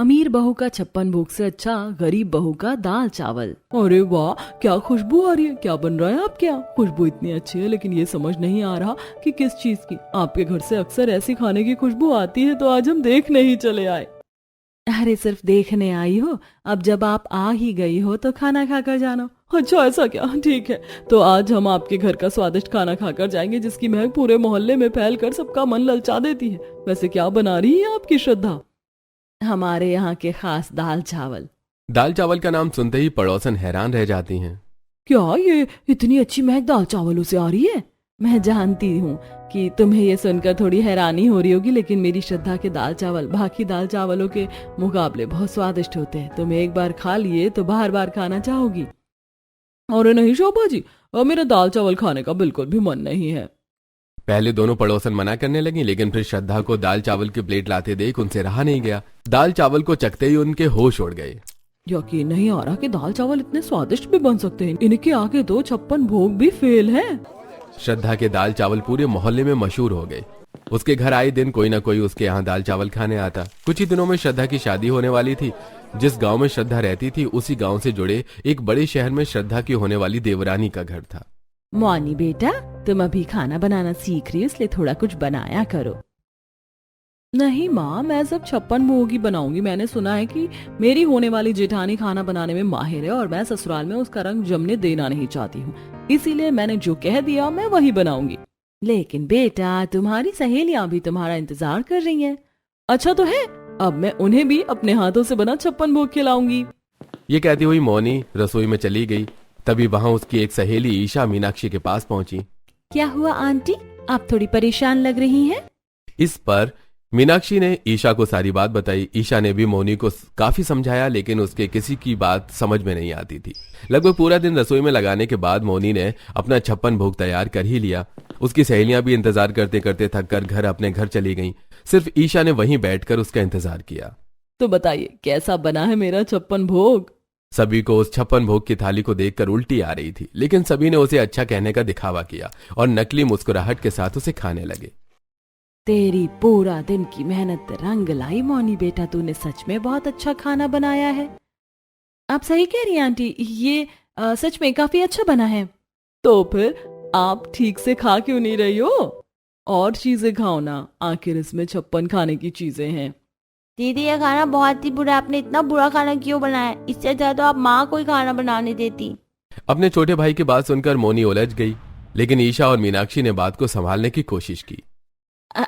अमीर बहू का 56 भोग से अच्छा गरीब बहू का दाल चावल। अरे वाह, क्या खुशबू आ रही है, क्या बन रहा है आपके यहाँ? खुशबू इतनी अच्छी है लेकिन ये समझ नहीं आ रहा कि किस चीज की। आपके घर से अक्सर ऐसी खाने की खुशबू आती है, तो आज हम देखने ही चले आए। अरे सिर्फ देखने आई हो? अब जब आप आ ही गई हो तो खाना खाकर जाना। अच्छा ऐसा क्या? ठीक है, तो आज हम आपके घर का स्वादिष्ट खाना खाकर जाएंगे जिसकी महक पूरे मोहल्ले में फैलकर सबका मन ललचा देती है। वैसे क्या बना रही है आपकी श्रद्धा? हमारे यहाँ के खास दाल चावल। दाल चावल का नाम सुनते ही पड़ोसन हैरान रह जाती हैं। क्या ये इतनी अच्छी महक दाल चावलों से आ रही है? मैं जानती हूँ कि तुम्हें ये सुनकर थोड़ी हैरानी हो रही होगी, लेकिन मेरी श्रद्धा के दाल चावल बाकी दाल चावलों के मुकाबले बहुत स्वादिष्ट होते हैं। तुम एक बार खा लिए तो बार बार खाना चाहोगी। अरे नहीं शोभा जी, अब मेरा दाल चावल खाने का बिल्कुल भी मन नहीं है। पहले दोनों पड़ोसन मना करने लगी, लेकिन फिर श्रद्धा को दाल चावल की प्लेट लाते देख उनसे रहा नहीं गया। दाल चावल को चखते ही उनके होश उड़ गए। यकीन नहीं आ रहा कि दाल चावल इतने स्वादिष्ट भी बन सकते हैं। इनके आगे तो 56 भोग भी फेल है। श्रद्धा के दाल चावल पूरे मोहल्ले में मशहूर हो गए। उसके घर आए दिन कोई ना कोई उसके यहाँ दाल चावल खाने आता। कुछ ही दिनों में श्रद्धा की शादी होने वाली थी। जिस गांव में श्रद्धा रहती थी उसी गांव से जुड़े एक बड़े शहर में श्रद्धा की होने वाली देवरानी का घर था। मौनी बेटा, तुम अभी खाना बनाना सीख रही हो, इसलिए थोड़ा कुछ बनाया करो। नहीं माँ, मैं सब 56 भोग ही बनाऊंगी। मैंने सुना है कि मेरी होने वाली जेठानी खाना बनाने में माहिर है और मैं ससुराल में उसका रंग जमने देना नहीं चाहती हूँ, इसीलिए मैंने जो कह दिया मैं वही बनाऊंगी। लेकिन बेटा, तुम्हारी सहेलियां भी तुम्हारा इंतजार कर रही हैं। अच्छा तो है, अब मैं उन्हें भी अपने हाथों से बना 56 भोग खिलाऊंगी। ये कहती हुई मौनी रसोई में चली गई। तभी वहां उसकी एक सहेली ईशा मीनाक्षी के पास पहुंची। क्या हुआ आंटी, आप थोड़ी परेशान लग रही हैं? इस पर मीनाक्षी ने ईशा को सारी बात बताई। ईशा ने भी मौनी को काफी समझाया, लेकिन उसके किसी की बात समझ में नहीं आती थी। लगभग पूरा दिन रसोई में लगाने के बाद मौनी ने अपना 56 भोग तैयार कर ही लिया। उसकी सहेलियां भी इंतजार करते करते थक कर अपने घर चली गईं। सिर्फ ईशा ने वहीं बैठकर उसका इंतजार किया। तो बताइए कैसा बना है मेरा 56 भोग? सभी को उस 56 भोग की थाली को देखकर उल्टी आ रही थी, लेकिन सभी ने उसे अच्छा कहने का दिखावा किया और नकली मुस्कुराहट के साथ उसे खाने लगे। तेरी पूरा दिन की मेहनत रंग लाई मौनी बेटा, तूने सच में बहुत अच्छा खाना बनाया है। आप सही कह रही हैं आंटी, ये सच में काफी अच्छा बना है। तो फिर आप ठीक से खा क्यों नहीं रही हो? और चीजें खाओ ना, आखिर इसमें 56 खाने की चीजें हैं। दीदी ये खाना बहुत ही बुरा, आपने इतना बुरा खाना क्यों बनाया? इससे अच्छा तो आप माँ को ही खाना बनाने देती। अपने छोटे भाई की बात सुनकर मौनी उलझ गई, लेकिन ईशा और मीनाक्षी ने बात को संभालने की कोशिश की।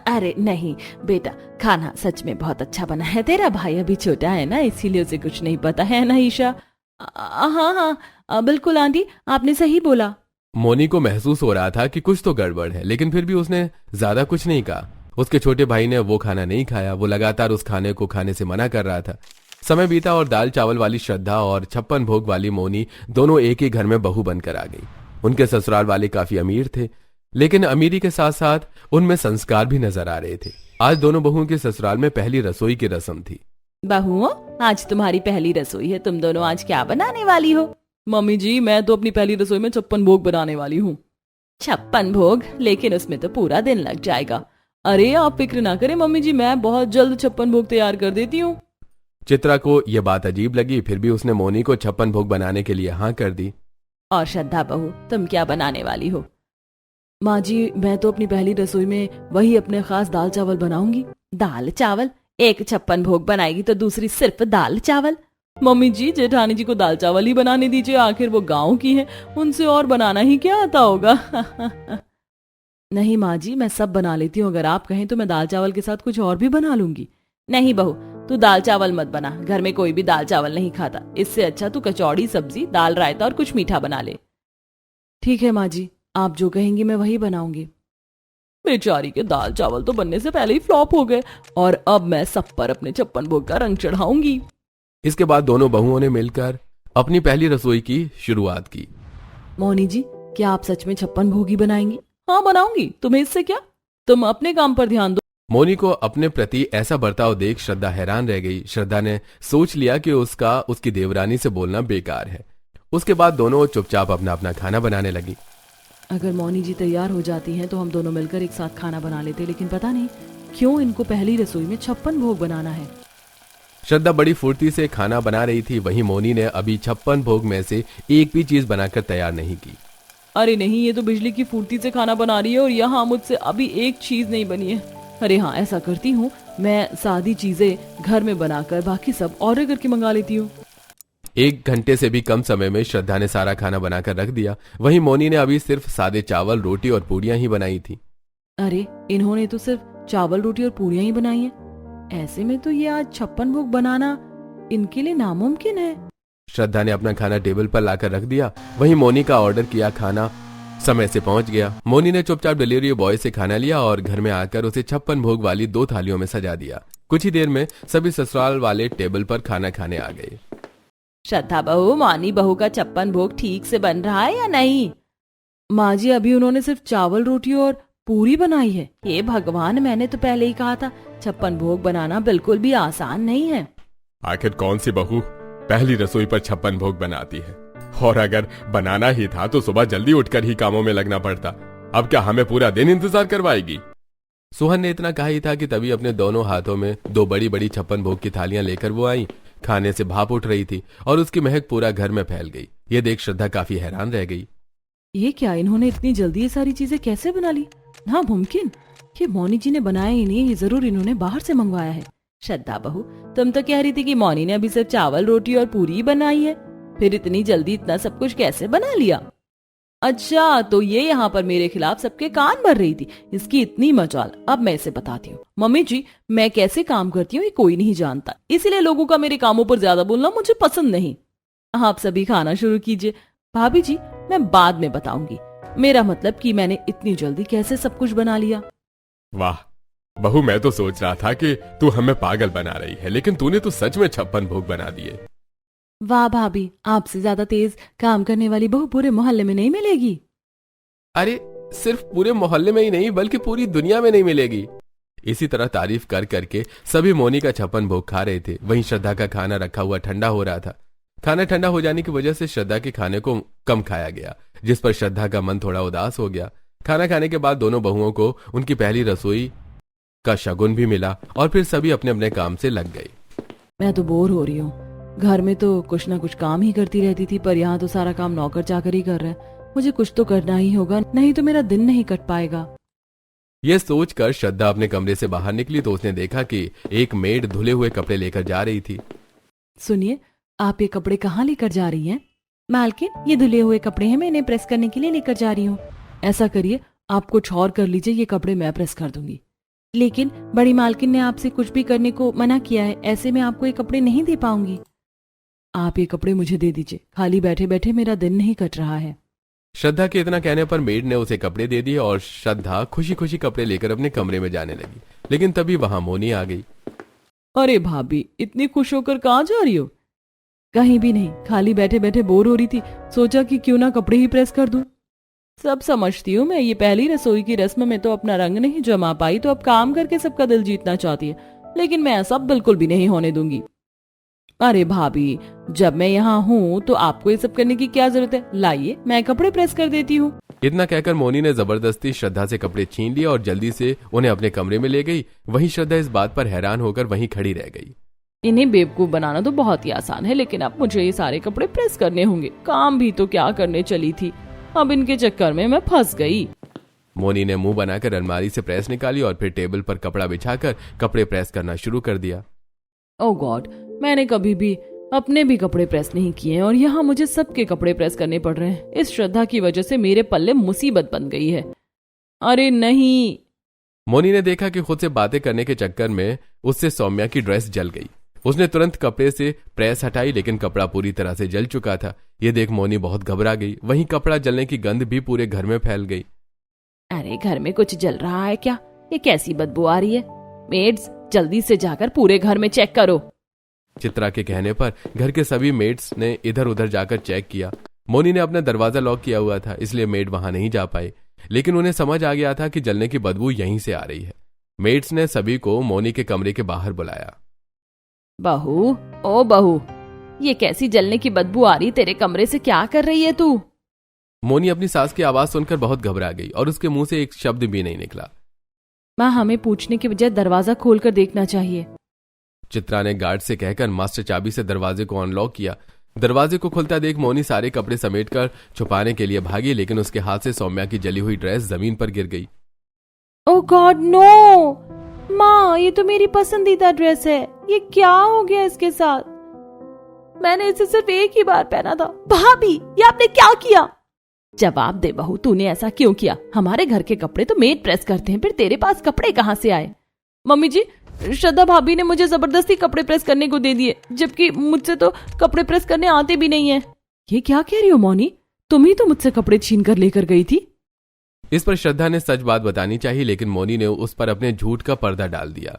अरे नहीं बेटा, खाना सच में बहुत अच्छा बना है। तेरा भाई अभी छोटा है ना, इसीलिए उसे कुछ नहीं पता है ना ईशा? हाँ हाँ बिल्कुल आंटी, आपने सही बोला। मौनी को महसूस हो रहा था कि कुछ तो गड़बड़ है, लेकिन फिर भी उसने ज्यादा कुछ नहीं कहा। उसके छोटे भाई ने वो खाना नहीं खाया। वो लगातार उस खाने को खाने से मना कर रहा था। समय बीता और दाल चावल वाली श्रद्धा और 56 भोग वाली मौनी दोनों एक ही घर में बहू बनकर आ गई। उनके ससुराल वाले काफी अमीर थे, लेकिन अमीरी के साथ साथ उनमें संस्कार भी नजर आ रहे थे। आज दोनों बहुओं के ससुराल में पहली रसोई की रस्म थी। बहुओं, आज तुम्हारी पहली रसोई है। तुम दोनों आज क्या बनाने वाली हो? मम्मी जी, मैं तो अपनी पहली रसोई में 56 भोग बनाने वाली हूँ। 56 भोग? लेकिन उसमें तो पूरा दिन लग जाएगा। अरे आप फिक्र ना करें मम्मी जी, मैं बहुत जल्द 56 भोग तैयार कर देती हूँ। चित्रा को यह बात अजीब लगी, फिर भी उसने मौनी को 56 भोग बनाने के लिए हाँ कर दी। और श्रद्धा बहू, तुम क्या बनाने वाली हो? माँ जी, मैं तो अपनी पहली रसोई में वही अपने खास दाल चावल बनाऊंगी। दाल चावल? एक 56 भोग बनाएगी तो दूसरी सिर्फ दाल चावल? मम्मी जी, जेठानी जी को दाल चावल ही बनाने दीजिए, आखिर वो गाँव की है, उनसे और बनाना ही क्या आता होगा। नहीं माँ जी, मैं सब बना लेती हूँ। अगर आप कहें तो मैं दाल चावल के साथ कुछ और भी बना लूंगी। नहीं बहू, तू दाल चावल मत बना, घर में कोई भी दाल चावल नहीं खाता। इससे अच्छा तू कचौड़ी, सब्जी, दाल रायता और कुछ मीठा बना ले। ठीक है माँ जी, आप जो कहेंगी मैं वही बनाऊंगी। बेचारी के दाल चावल तो बनने से पहले ही फ्लॉप हो गए और अब मैं सब पर अपने 56 भोग का रंग चढ़ाऊंगी। इसके बाद दोनों बहुओं ने मिलकर अपनी पहली रसोई की शुरुआत की। मौनी जी, क्या आप सच में 56 भोग ही बनाएंगी? हाँ बनाऊंगी, तुम्हें इससे क्या? तुम अपने काम पर ध्यान दो। मौनी को अपने प्रति ऐसा बर्ताव देख श्रद्धा हैरान रह गई। श्रद्धा ने सोच लिया कि उसकी देवरानी से बोलना बेकार है। उसके बाद दोनों चुपचाप अपना अपना खाना बनाने लगी। अगर मौनी जी तैयार हो जाती हैं तो हम दोनों मिलकर एक साथ खाना बना लेते, लेकिन पता नहीं क्यों इनको पहली रसोई में 56 भोग बनाना है। श्रद्धा बड़ी फुर्ती से खाना बना रही थी, वहीं मोनी ने अभी 56 भोग में से एक भी चीज बनाकर तैयार नहीं की। अरे नहीं, ये तो बिजली की फुर्ती से खाना बना रही है और यहाँ मुझसे अभी एक चीज नहीं बनी है। अरे हाँ, ऐसा करती हूँ, मैं सादी चीजें घर में बनाकर बाकी सब ऑर्डर करके मंगा लेती हूँ। 1 घंटे से भी कम समय में श्रद्धा ने सारा खाना बनाकर रख दिया। वहीं मोनी ने अभी सिर्फ सादे चावल, रोटी और पूड़ियां ही बनाई थी। अरे इन्होंने तो सिर्फ चावल, रोटी और पूड़ियां ही बनाई हैं। ऐसे में तो ये आज 56 भोग बनाना इनके लिए नामुमकिन है। श्रद्धा ने अपना खाना टेबल पर लाकर रख दिया। वहीं मोनी का ऑर्डर किया खाना समय से पहुंच गया। मोनी ने चुपचाप डिलीवरी बॉय से खाना लिया और घर में आकर उसे 56 भोग वाली 2 थालियों में सजा दिया। कुछ ही देर में सभी ससुराल वाले टेबल पर खाना खाने आ गए। श्रद्धा बहू, मानी बहू का 56 भोग ठीक से बन रहा है या नहीं? माँ जी, अभी उन्होंने सिर्फ चावल, रोटी और पूरी बनाई है। हे भगवान, मैंने तो पहले ही कहा था 56 भोग बनाना बिल्कुल भी आसान नहीं है। आखिर कौन सी बहू पहली रसोई पर 56 भोग बनाती है? और अगर बनाना ही था तो सुबह जल्दी उठकर ही कामों में लगना पड़ता। अब क्या हमें पूरा दिन इंतजार करवाएगी? सोहन ने इतना कहा ही था कि तभी अपने दोनों हाथों में 2 बड़ी बड़ी 56 भोग की थालियां लेकर वो आई। खाने से भाप उठ रही थी और उसकी महक पूरा घर में फैल गई। ये देख श्रद्धा काफी हैरान रह गई। ये क्या, इन्होंने इतनी जल्दी ये सारी चीजें कैसे बना ली? नामुमकिन, ये मौनी जी ने बनाया ही नहीं, ये जरूर इन्होंने बाहर से मंगवाया है। श्रद्धा बहू, तुम तो कह रही थी कि मौनी ने अभी सिर्फ चावल, रोटी और पूरी ही बनाई है, फिर इतनी जल्दी इतना सब कुछ कैसे बना लिया? अच्छा, तो ये यहाँ पर मेरे खिलाफ सबके कान भर रही थी। इसकी इतनी मचाल, अब मैं इसे बताती हूँ। मम्मी जी, मैं कैसे काम करती हूँ ये कोई नहीं जानता, इसलिए लोगों का मेरे कामों पर ज्यादा बोलना मुझे पसंद नहीं। आप सभी खाना शुरू कीजिए। भाभी जी, मैं बाद में बताऊंगी। मेरा मतलब कि मैंने इतनी जल्दी कैसे सब कुछ बना लिया। वाह बहू, मैं तो सोच रहा था कि तू हमें पागल बना रही है, लेकिन तूने तो सच में 56 भोग बना दिए। वाह भाभी, आपसे ज्यादा तेज काम करने वाली बहू पूरे मोहल्ले में नहीं मिलेगी। अरे सिर्फ पूरे मोहल्ले में ही नहीं बल्कि पूरी दुनिया में नहीं मिलेगी। इसी तरह तारीफ कर करके सभी मोनी का 56 भोग खा रहे थे। वहीं श्रद्धा का खाना रखा हुआ ठंडा हो रहा था। खाना ठंडा हो जाने की वजह से श्रद्धा के खाने को कम खाया गया, जिस पर श्रद्धा का मन थोड़ा उदास हो गया। खाना खाने के बाद दोनों बहुओं को उनकी पहली रसोई का शगुन भी मिला और फिर सभी अपने अपने काम से लग गए। मैं तो बोर हो रही हूँ। घर में तो कुछ ना कुछ काम ही करती रहती थी, पर यहाँ तो सारा काम नौकर चाकर ही कर रहा है। मुझे कुछ तो करना ही होगा, नहीं तो मेरा दिन नहीं कट पाएगा। यह सोचकर श्रद्धा अपने कमरे से बाहर निकली तो उसने देखा कि एक मेड धुले हुए कपड़े लेकर जा रही थी। सुनिए, आप ये कपड़े कहाँ लेकर जा रही हैं? मालकिन, ये धुले हुए कपड़े हैं, मैं इन्हें प्रेस करने के लिए लेकर जा रही हूँ। ऐसा करिए, आप कुछ और कर लीजिए, ये कपड़े मैं प्रेस कर दूंगी। लेकिन बड़ी मालकिन ने आपसे कुछ भी करने को मना किया है, ऐसे में आपको ये कपड़े नहीं दे पाऊंगी। आप ये कपड़े मुझे दे दीजिए, खाली बैठे बैठे मेरा दिन नहीं कट रहा है। श्रद्धा के इतना कहने पर मेड ने उसे कपड़े दे दिए और श्रद्धा खुशी खुशी कपड़े लेकर अपने कमरे में जाने लगी। लेकिन तभी वहां मोनी आ गई। अरे भाभी, इतनी खुश होकर कहाँ जा रही हो? कहीं भी नहीं, खाली बैठे बैठे बोर हो रही थी, सोचा कि क्यों ना कपड़े ही प्रेस कर दूं। सब समझती हूँ मैं, ये पहली रसोई की रस्म में तो अपना रंग नहीं जमा पाई, तो अब काम करके सबका दिल जीतना चाहती है, लेकिन मैं ऐसा बिल्कुल भी नहीं होने दूंगी। अरे भाभी, जब मैं यहाँ हूँ तो आपको ये सब करने की क्या जरूरत है? लाइए, मैं कपड़े प्रेस कर देती हूँ। इतना कहकर मोनी ने जबरदस्ती श्रद्धा से कपड़े छीन लिए और जल्दी से उन्हें अपने कमरे में ले गई। वहीं श्रद्धा इस बात पर हैरान होकर वहीं खड़ी रह गई। इन्हें बेवकूफ बनाना तो बहुत ही आसान है, लेकिन अब मुझे ये सारे कपड़े प्रेस करने होंगे। काम भी तो क्या करने चली थी, अब इनके चक्कर में मैं फंस गई। मोनी ने मुंह बनाकर अलमारी से प्रेस निकाली और फिर टेबल पर कपड़ा बिछाकर कपड़े प्रेस करना शुरू कर दिया। ओह गॉड, मैंने कभी भी अपने भी कपड़े प्रेस नहीं किए और यहाँ मुझे सबके कपड़े प्रेस करने पड़ रहे हैं। इस श्रद्धा की वजह से मेरे पल्ले मुसीबत बन गई है। अरे नहीं। मोनी ने देखा कि खुद से बातें करने के चक्कर में उससे सौम्या की ड्रेस जल गई। उसने तुरंत कपड़े से प्रेस हटाई, लेकिन कपड़ा पूरी तरह से जल चुका था। ये देख मोनी बहुत घबरा गई। वहीं कपड़ा जलने की गंध भी पूरे घर में फैल गई। अरे घर में कुछ जल रहा है क्या? ये कैसी बदबू आ रही है? मेड्स, जल्दी से जाकर पूरे घर में चेक करो। चित्रा के कहने पर घर के सभी मेड्स ने इधर उधर जाकर चेक किया। मोनी ने अपना दरवाजा लॉक किया हुआ था, इसलिए मेड वहां नहीं जा पाए, लेकिन उन्हें समझ आ गया था कि जलने की बदबू यहीं से आ रही है। मेड्स ने सभी को मोनी के कमरे के बाहर बुलाया। बहू, ओ बहू, ये कैसी जलने की बदबू आ रही? तेरे कमरे से क्या कर रही है तू? मोनी अपनी सास की आवाज सुनकर बहुत घबरा गई और उसके मुंह से एक शब्द भी नहीं निकला। माँ, हमें पूछने के बजाय दरवाजा खोलकर देखना चाहिए। चित्रा ने गार्ड से कहकर मास्टर चाबी से दरवाजे को अनलॉक किया। दरवाजे को खुलता देख मोनी सारे कपड़े समेटकर छुपाने के लिए भागी, लेकिन उसके हाथ से सौम्या की जली हुई ड्रेस जमीन पर गिर गई। ओह गॉड नो! माँ, ये तो मेरी पसंदीदा ड्रेस है। ये क्या हो गया इसके साथ? मैंने इसे सिर्फ एक ही बार पहना था। भाभी, ये आपने क्या किया? जवाब दे बहू, तूने ऐसा क्यों किया? हमारे घर के कपड़े तो मेड प्रेस करते हैं, फिर तेरे पास कपड़े कहाँ से आए? मम्मी जी, श्रद्धा भाभी ने मुझे जबरदस्ती कपड़े प्रेस करने को दे दिए, जबकि मुझसे तो कपड़े प्रेस करने आते भी नहीं है। ये क्या कह रही हो मौनी? तुम ही तो मुझसे कपड़े छीन कर लेकर गई थी। इस पर श्रद्धा ने सच बात बतानी चाहिए, लेकिन मोनी ने उस पर अपने झूठ का पर्दा डाल दिया।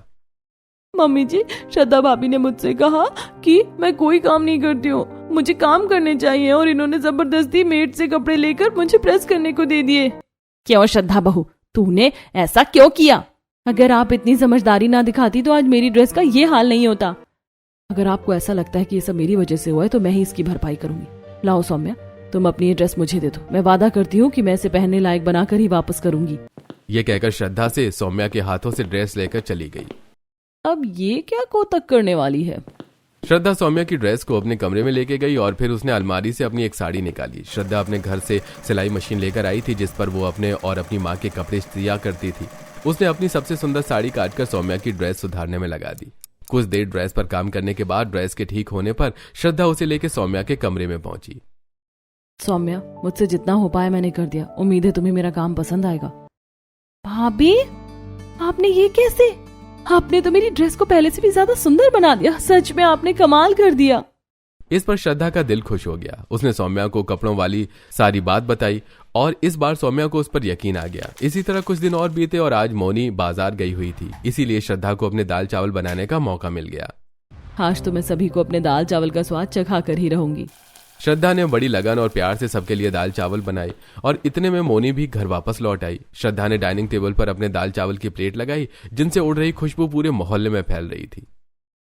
मम्मी जी, श्रद्धा भाभी ने मुझसे कहा कि मैं कोई काम नहीं करती हूँ, मुझे काम करने चाहिए, और इन्होंने जबरदस्ती मेड से कपड़े लेकर मुझे प्रेस करने को दे दिए। क्यों श्रद्धा बहू, तूने ऐसा क्यों किया? अगर आप इतनी समझदारी ना दिखाती तो आज मेरी ड्रेस का ये हाल नहीं होता। अगर आपको ऐसा लगता है कि ये सब मेरी वजह से हुआ है तो मैं ही इसकी भरपाई करूंगी। लाओ सौम्या, तुम अपनी ये ड्रेस मुझे दे दो। मैं वादा करती हूँ कि मैं इसे पहनने लायक बनाकर ही वापस करूंगी। ये कहकर श्रद्धा से सौम्या के हाथों से ड्रेस लेकर चली गई। अब ये क्या कोतक करने वाली है? श्रद्धा सौम्या की ड्रेस को अपने कमरे में लेके गई और फिर उसने अलमारी से अपनी एक साड़ी निकाली। श्रद्धा अपने घर से सिलाई मशीन लेकर आई थी, जिस पर वो अपने और अपनी माँ के कपड़े सिया करती थी। उसने अपनी सबसे सुंदर साड़ी काटकर सौम्या की ड्रेस सुधारने में लगा दी। कुछ देर ड्रेस पर काम करने के बाद ड्रेस के ठीक होने पर श्रद्धा उसे लेकर सौम्या के कमरे में पहुंची। सौम्या, मुझसे जितना हो पाया मैंने कर दिया। उम्मीद है तुम्हें मेरा काम पसंद आएगा। भाभी, आपने ये कैसे? आपने तो मेरी ड्रेस को पहले से भी ज्यादा सुंदर बना दिया। सच में आपने कमाल कर दिया। इस पर श्रद्धा का दिल खुश हो गया। उसने सौम्या को कपड़ों वाली सारी बात बताई और इस बार सौम्या को उस पर यकीन आ गया। इसी तरह कुछ दिन और बीते और आज मोनी बाजार गई हुई थी, इसीलिए श्रद्धा को अपने दाल चावल बनाने का मौका मिल गया। आज तो मैं सभी को अपने दाल चावल का स्वाद चखा कर ही रहूंगी। श्रद्धा ने बड़ी लगन और प्यार से सबके लिए दाल चावल बनाए और इतने में मोनी भी घर वापस लौट आई। श्रद्धा ने डाइनिंग टेबल पर अपने दाल चावल की प्लेट लगाई, जिनसे उड़ रही खुशबू पूरे मोहल्ले में फैल रही थी।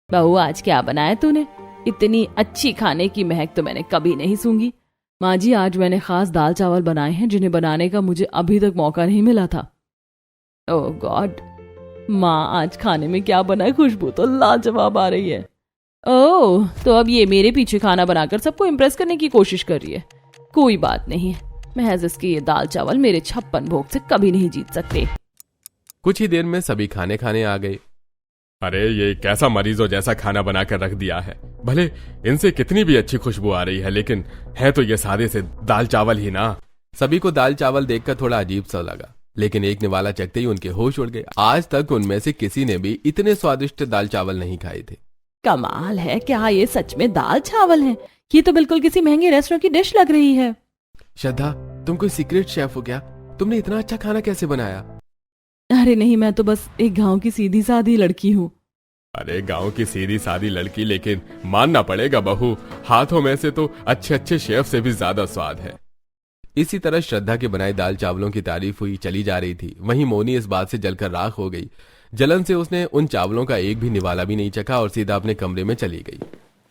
बहू, आज क्या बनाया तूने? इतनी अच्छी खाने की महक तो मैंने कभी नहीं सूंघी। माँ जी, आज मैंने खास दाल चावल बनाए हैं जिन्हें बनाने का मुझे अभी तक मौका नहीं मिला था। ओह गॉड, माँ आज खाने में क्या बना है? खुशबू तो लाजवाब आ रही है। ओह, तो अब ये मेरे पीछे खाना बनाकर सबको इम्प्रेस करने की कोशिश कर रही है। कोई बात नहीं, महज इसके ये दाल चावल मेरे 56 भोग से कभी नहीं जीत सकते। कुछ ही देर में सभी खाने खाने आ गए। अरे ये कैसा मरीजों जैसा खाना बनाकर रख दिया है। भले इनसे कितनी भी अच्छी खुशबू आ रही है, लेकिन है तो ये सादे से दाल चावल ही ना। सभी को दाल चावल देखकर थोड़ा अजीब सा लगा, लेकिन एक निवाला चखते ही उनके होश उड़ गए। आज तक उनमें से किसी ने भी इतने स्वादिष्ट दाल चावल नहीं खाए थे। कमाल है, क्या ये सच में दाल चावल है? ये तो बिल्कुल किसी महंगे रेस्टोरेंट की डिश लग रही है। श्रद्धा, तुम कोई सीक्रेट शेफ हो क्या? तुमने इतना अच्छा खाना कैसे बनाया? अरे नहीं, मैं तो बस एक गांव की सीधी सादी लड़की हूँ। अरे गांव की सीधी सादी लड़की, लेकिन मानना पड़ेगा बहू, हाथों में से तो अच्छे अच्छे शेफ से भी ज्यादा स्वाद है। इसी तरह श्रद्धा के बनाए दाल चावलों की तारीफ हुई चली जा रही थी। वहीं मोनी इस बात से जलकर राख हो गई। जलन से उसने उन चावलों का एक भी निवाला भी नहीं चखा और सीधा अपने कमरे में चली गई।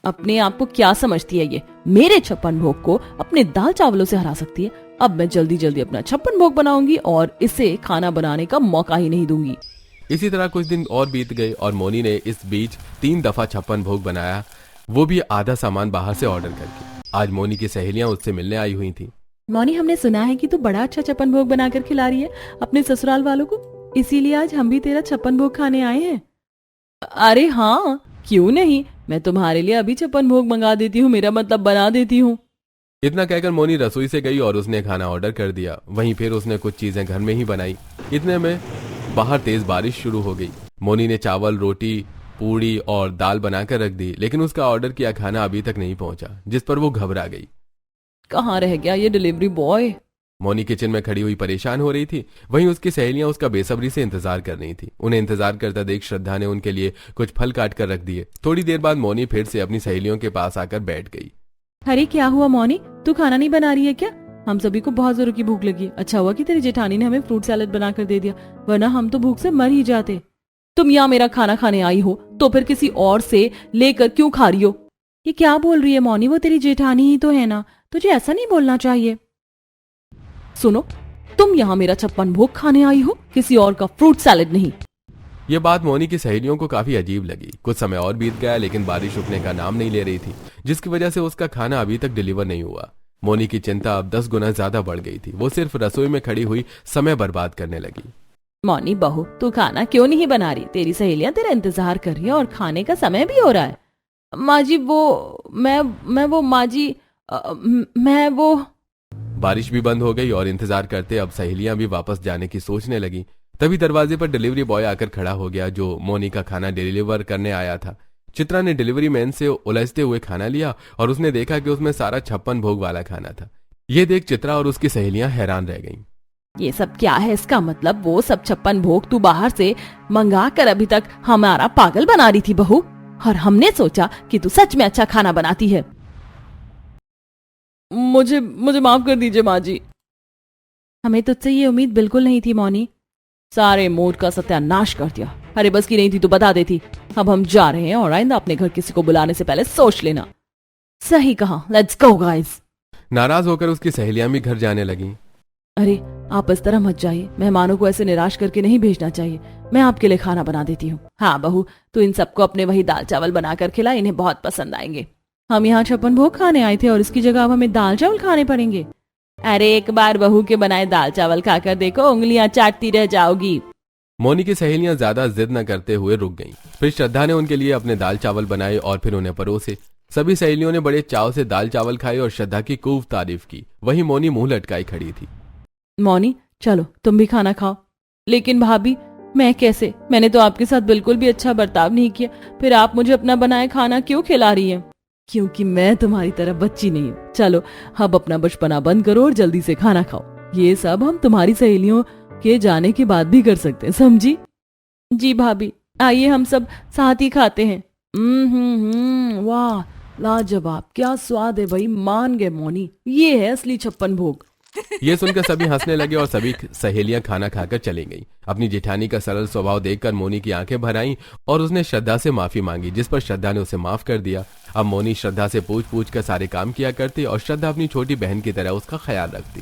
अपने आप को क्या समझती है ये? मेरे 56 भोग को अपने दाल चावलों से हरा सकती है? अब मैं जल्दी जल्दी अपना 56 भोग बनाऊंगी और इसे खाना बनाने का मौका ही नहीं दूंगी। इसी तरह कुछ दिन और बीत गए और मोनी ने इस बीच 3 दफा 56 भोग बनाया, वो भी आधा सामान बाहर से ऑर्डर करके। आज मोनी की सहेलियां उससे मिलने आई हुई थी। मोनी, हमने सुना है कि तू बड़ा अच्छा 56 भोग बनाकर खिला रही है अपने ससुराल वालों को, इसीलिए आज हम भी तेरा 56 भोग खाने आए हैं। अरे हाँ, क्यों नहीं, मैं तुम्हारे लिए अभी 56 भोग मंगा देती हूँ, मेरा मतलब बना देती हूँ। इतना कहकर मोनी रसोई से गई और उसने खाना ऑर्डर कर दिया। वहीं फिर उसने कुछ चीजें घर में ही बनाई। इतने में बाहर तेज बारिश शुरू हो गई। मोनी ने चावल, रोटी, पूड़ी और दाल बनाकर रख दी, लेकिन उसका ऑर्डर किया खाना अभी तक नहीं पहुंचा, जिस पर वो घबरा गई। कहाँ रह गया ये डिलीवरी बॉय? मोनी किचन में खड़ी हुई परेशान हो रही थी। वहीं उसकी सहेलियां उसका बेसब्री से इंतजार कर रही थी। उन्हें इंतजार करता देख श्रद्धा ने उनके लिए कुछ फल काट कर रख दिए। थोड़ी देर बाद मोनी फिर से अपनी सहेलियों के पास आकर बैठ गई। अरे क्या हुआ मोनी, तू खाना नहीं बना रही है क्या? हम सभी को बहुत जोरों की भूख लगी। अच्छा हुआ कि तेरी जेठानी ने हमें फ्रूट सैलेड बनाकर दे दिया, वरना हम तो भूख से मर ही जाते। तुम यहाँ मेरा खाना खाने आई हो तो फिर किसी और से लेकर क्यों खा रही हो? ये क्या बोल रही है मोनी, वो तेरी जेठानी ही तो है ना, तुझे ऐसा नहीं बोलना चाहिए। सुनो, तुम यहाँ मेरा 56 भोग खाने आई हो, किसी और का फ्रूट सैलेड नहीं। ये बात मोनी की सहेलियों को काफी अजीब लगी। कुछ समय और बीत गया लेकिन बारिश रुकने का नाम नहीं ले रही थी, जिसकी वजह से उसका खाना अभी तक डिलीवर नहीं हुआ। मोनी की चिंता अब 10 गुना ज्यादा बढ़ गई थी। वो सिर्फ रसोई में खड़ी हुई समय बर्बाद करने लगी। मोनी बहू, तू खाना क्यों नहीं बना रही? तेरी सहेलियां तेरा इंतजार कर रही है और खाने का समय भी हो रहा है। माँ जी वो बारिश भी बंद हो गई और इंतजार करते अब सहेलियां भी वापस जाने की सोचने लगी। तभी दरवाजे पर डिलीवरी बॉय आकर खड़ा हो गया, जो मोनी का खाना डिलीवर करने आया था। चित्रा ने डिलीवरी मैन से उलझते हुए खाना लिया और उसने देखा कि उसमें सारा 56 भोग वाला खाना था। ये देख चित्रा और उसकी सहेलियां हैरान रह गईं। ये सब क्या है? इसका मतलब वो सब 56 भोग तू बाहर से मंगा कर अभी तक हमारा पागल बना रही थी बहू, और हमने सोचा कि तू सच में अच्छा खाना बनाती है। मुझे माफ कर दीजिए माँ जी। हमें तुझसे ये उम्मीद बिल्कुल नहीं थी मोनी। सारे मूड का सत्यानाश कर दिया। अरे बस की नहीं थी तो बता देती। अब हम जा रहे हैं और आइंदा अपने घर किसी को बुलाने से पहले सोच लेना। सही कहा, लेट्स गो गाइस। नाराज होकर उसकी सहेलियां भी घर जाने लगीं। अरे आप इस तरह मत जाइए, मेहमानों को ऐसे निराश करके नहीं भेजना चाहिए। मैं आपके लिए खाना बना देती हूँ। हाँ बहू, तू इन सबको अपने वही दाल चावल बनाकर खिला, इन्हें बहुत पसंद आएंगे। हम यहाँ 56 भोग खाने आए थे और इसकी जगह अब हमें दाल चावल खाने पड़ेंगे। अरे एक बार बहू के बनाए दाल चावल खाकर देखो, उंगलियां चाटती रह जाओगी। मोनी की सहेलियां ज्यादा जिद न करते हुए रुक गईं। फिर श्रद्धा ने उनके लिए अपने दाल चावल बनाए और फिर उन्हें परोसे। सभी सहेलियों ने बड़े चाव से दाल चावल खाए और श्रद्धा की खूब तारीफ की। वहीं मोनी मुंह लटकाई खड़ी थी। मोनी चलो तुम भी खाना खाओ। लेकिन भाभी मैं कैसे? मैंने तो आपके साथ बिल्कुल भी अच्छा बर्ताव नहीं किया, फिर आप मुझे अपना बनाए खाना क्यों खिला रही हैं? क्योंकि मैं तुम्हारी तरह बच्ची नहीं हूँ। चलो अब अपना बचपना बंद करो और जल्दी से खाना खाओ। ये सब हम तुम्हारी सहेलियों के जाने के बाद भी कर सकते हैं, समझी? जी भाभी, आइए हम सब साथ ही खाते हैं। वाह लाजवाब, क्या स्वाद है भाई, मान गए मोनी, ये है असली 56 भोग। ये सुनकर सभी हंसने लगे और सभी सहेलियां खाना खाकर चली गईं। अपनी जेठानी का सरल स्वभाव देखकर मोनी की आंखें भर आईं और उसने श्रद्धा से माफी मांगी, जिस पर श्रद्धा ने उसे माफ कर दिया। अब मोनी श्रद्धा से पूछ पूछ कर सारे काम किया करती और श्रद्धा अपनी छोटी बहन की तरह उसका ख्याल रखती।